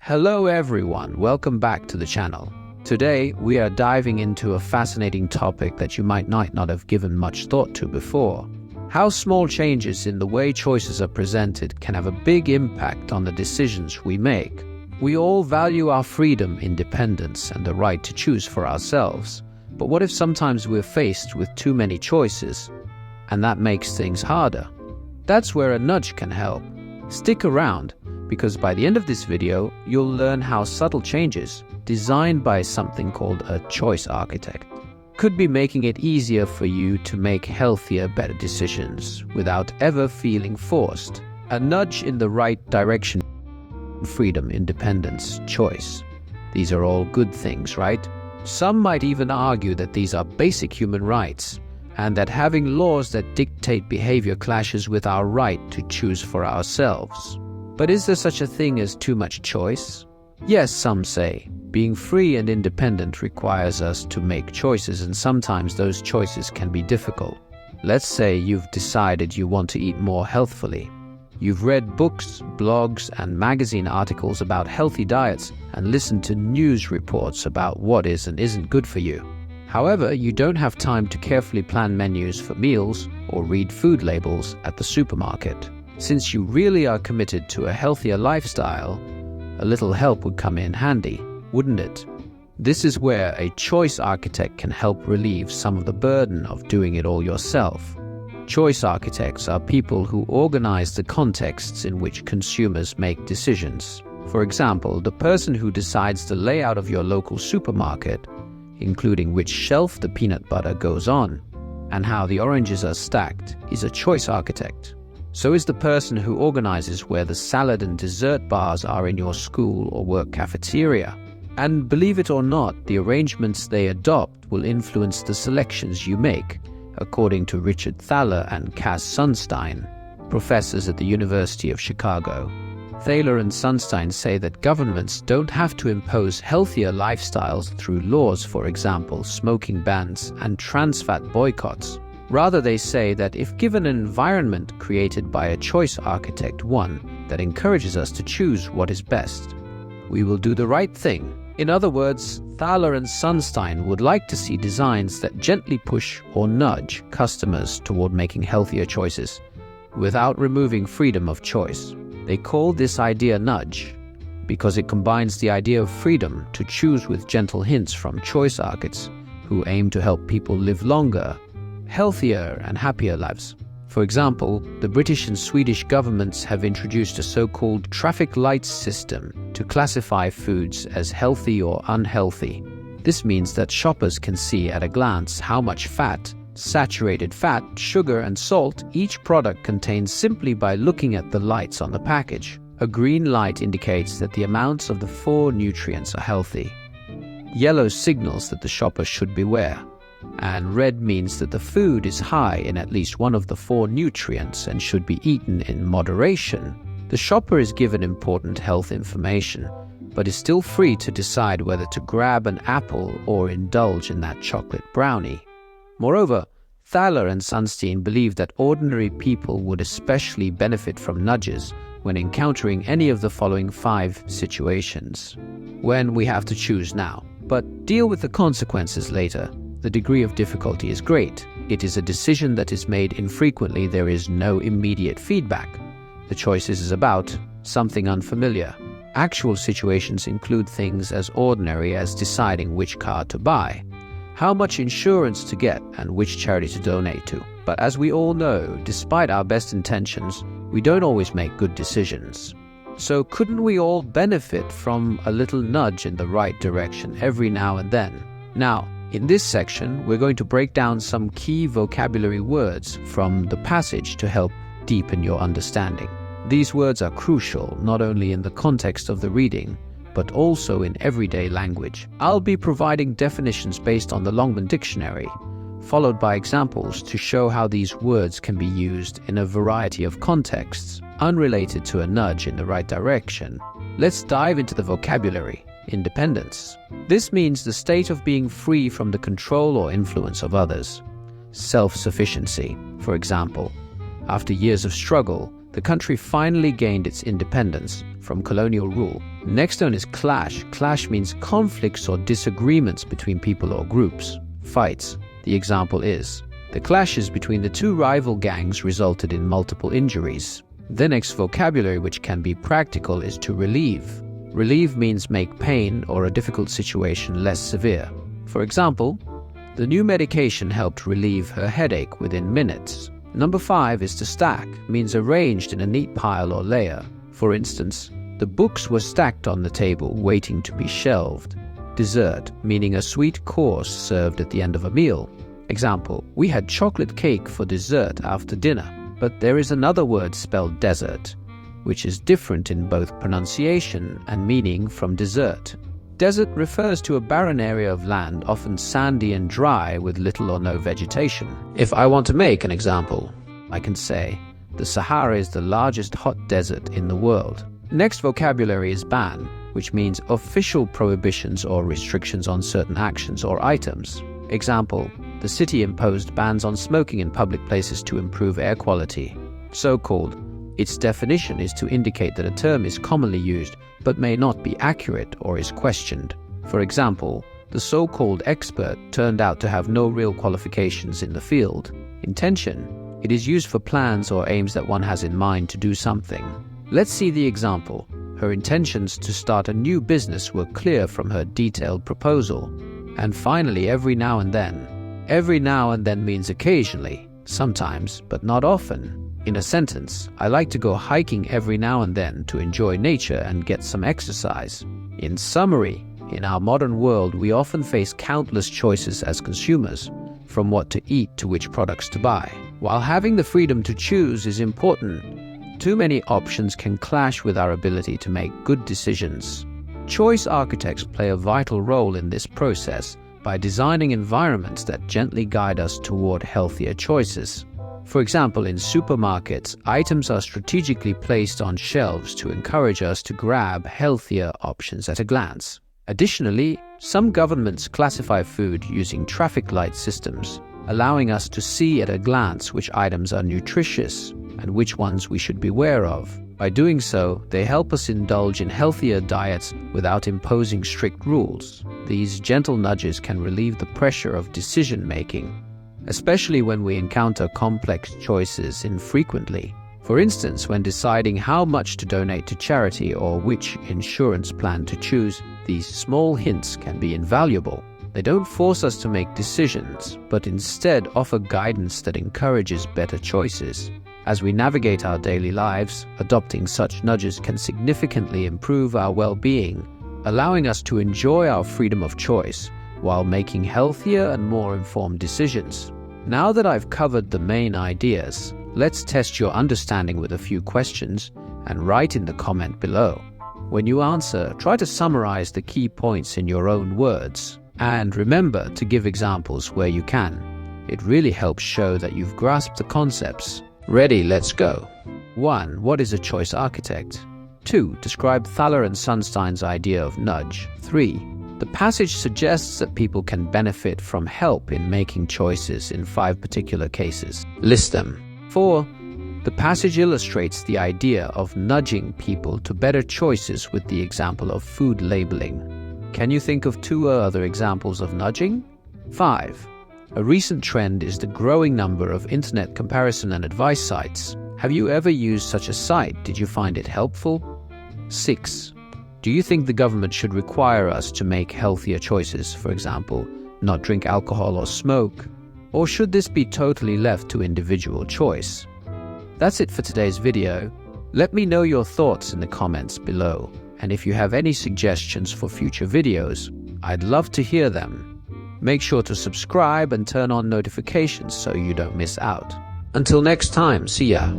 Hello everyone, welcome back to the channel. Today we are diving into a fascinating topic that you might not have given much thought to before. How small changes in the way choices are presented can have a big impact on the decisions we make. We all value our freedom, independence, and the right to choose for ourselves. But what if sometimes we're faced with too many choices, and that makes things harder? That's where a nudge can help. Stick around, because by the end of this video, you'll learn how subtle changes, designed by something called a choice architect, could be making it easier for you to make healthier, better decisions without ever feeling forced. A nudge in the right direction, freedom, independence, choice. These are all good things, right? Some might even argue that these are basic human rights, and that having laws that dictate behavior clashes with our right to choose for ourselves. But is there such a thing as too much choice? Yes, some say. Being free and independent requires us to make choices, and sometimes those choices can be difficult. Let's say you've decided you want to eat more healthfully. You've read books, blogs, and magazine articles about healthy diets and listened to news reports about what is and isn't good for you. However, you don't have time to carefully plan menus for meals or read food labels at the supermarket. Since you really are committed to a healthier lifestyle, a little help would come in handy, wouldn't it? This is where a choice architect can help relieve some of the burden of doing it all yourself. Choice architects are people who organize the contexts in which consumers make decisions. For example, the person who decides the layout of your local supermarket, including which shelf the peanut butter goes on and how the oranges are stacked, is a choice architect. So is the person who organizes where the salad and dessert bars are in your school or work cafeteria. And believe it or not, the arrangements they adopt will influence the selections you make, according to Richard Thaler and Cass Sunstein, professors at the University of Chicago. Thaler and Sunstein say that governments don't have to impose healthier lifestyles through laws, for example, smoking bans and trans fat boycotts. Rather, they say that if given an environment created by a choice architect, one that encourages us to choose what is best, we will do the right thing. In other words, Thaler and Sunstein would like to see designs that gently push or nudge customers toward making healthier choices, without removing freedom of choice. They call this idea nudge, because it combines the idea of freedom to choose with gentle hints from choice architects who aim to help people live longer, healthier and happier lives. For example, the British and Swedish governments have introduced a so-called traffic lights system to classify foods as healthy or unhealthy. This means that shoppers can see at a glance how much fat, saturated fat, sugar and salt each product contains simply by looking at the lights on the package. A green light indicates that the amounts of the 4 nutrients are healthy. Yellow signals that the shopper should beware. And red means that the food is high in at least one of the 4 nutrients and should be eaten in moderation. The shopper is given important health information, but is still free to decide whether to grab an apple or indulge in that chocolate brownie. Moreover, Thaler and Sunstein believe that ordinary people would especially benefit from nudges when encountering any of the following 5 situations. When we have to choose now, but deal with the consequences later. The degree of difficulty is great. It is a decision that is made infrequently. There is no immediate feedback. The choices is about something unfamiliar. Actual situations include things as ordinary as deciding which car to buy, how much insurance to get, and which charity to donate to. But as we all know, despite our best intentions, we don't always make good decisions. So couldn't we all benefit from a little nudge in the right direction every now and then? Now, in this section, we're going to break down some key vocabulary words from the passage to help deepen your understanding. These words are crucial not only in the context of the reading, but also in everyday language. I'll be providing definitions based on the Longman Dictionary, followed by examples to show how these words can be used in a variety of contexts, unrelated to a nudge in the right direction. Let's dive into the vocabulary. Independence. This means the state of being free from the control or influence of others. Self-sufficiency. For example, after years of struggle, The country finally gained its independence from colonial rule. Next one is clash. Clash means conflicts or disagreements between people or groups. Fights. The example is, the clashes between the two rival gangs resulted in multiple injuries. The next vocabulary, which can be practical, is to relieve. Relieve means make pain or a difficult situation less severe. For example, the new medication helped relieve her headache within minutes. Number 5 is to stack, means arranged in a neat pile or layer. For instance, the books were stacked on the table waiting to be shelved. Dessert, meaning a sweet course served at the end of a meal. Example, we had chocolate cake for dessert after dinner. But there is another word spelled desert, which is different in both pronunciation and meaning from dessert. Desert refers to a barren area of land, often sandy and dry with little or no vegetation. If I want to make an example, I can say, the Sahara is the largest hot desert in the world. Next vocabulary is ban, which means official prohibitions or restrictions on certain actions or items. Example, the city imposed bans on smoking in public places to improve air quality. So-called. Its definition is to indicate that a term is commonly used but may not be accurate or is questioned. For example, the so-called expert turned out to have no real qualifications in the field. Intention. It is used for plans or aims that one has in mind to do something. Let's see the example. Her intentions to start a new business were clear from her detailed proposal. And finally, every now and then. Every now and then means occasionally, sometimes, but not often. In a sentence, I like to go hiking every now and then to enjoy nature and get some exercise. In summary, in our modern world, we often face countless choices as consumers, from what to eat to which products to buy. While having the freedom to choose is important, too many options can clash with our ability to make good decisions. Choice architects play a vital role in this process by designing environments that gently guide us toward healthier choices. For example, in supermarkets, items are strategically placed on shelves to encourage us to grab healthier options at a glance. Additionally, some governments classify food using traffic light systems, allowing us to see at a glance which items are nutritious and which ones we should beware of. By doing so, they help us indulge in healthier diets without imposing strict rules. These gentle nudges can relieve the pressure of decision-making, especially when we encounter complex choices infrequently. For instance, when deciding how much to donate to charity or which insurance plan to choose, these small hints can be invaluable. They don't force us to make decisions, but instead offer guidance that encourages better choices. As we navigate our daily lives, adopting such nudges can significantly improve our well-being, allowing us to enjoy our freedom of choice while making healthier and more informed decisions. Now that I've covered the main ideas, let's test your understanding with a few questions and write in the comment below. When you answer, try to summarize the key points in your own words. And remember to give examples where you can. It really helps show that you've grasped the concepts. Ready, let's go. 1. What is a choice architect? 2. Describe Thaler and Sunstein's idea of nudge. 3. The passage suggests that people can benefit from help in making choices in 5 particular cases. List them. 4. The passage illustrates the idea of nudging people to better choices with the example of food labeling. Can you think of 2 other examples of nudging? 5. A recent trend is the growing number of internet comparison and advice sites. Have you ever used such a site? Did you find it helpful? 6. Do you think the government should require us to make healthier choices, for example, not drink alcohol or smoke? Or should this be totally left to individual choice? That's it for today's video. Let me know your thoughts in the comments below. And if you have any suggestions for future videos, I'd love to hear them. Make sure to subscribe and turn on notifications so you don't miss out. Until next time, see ya.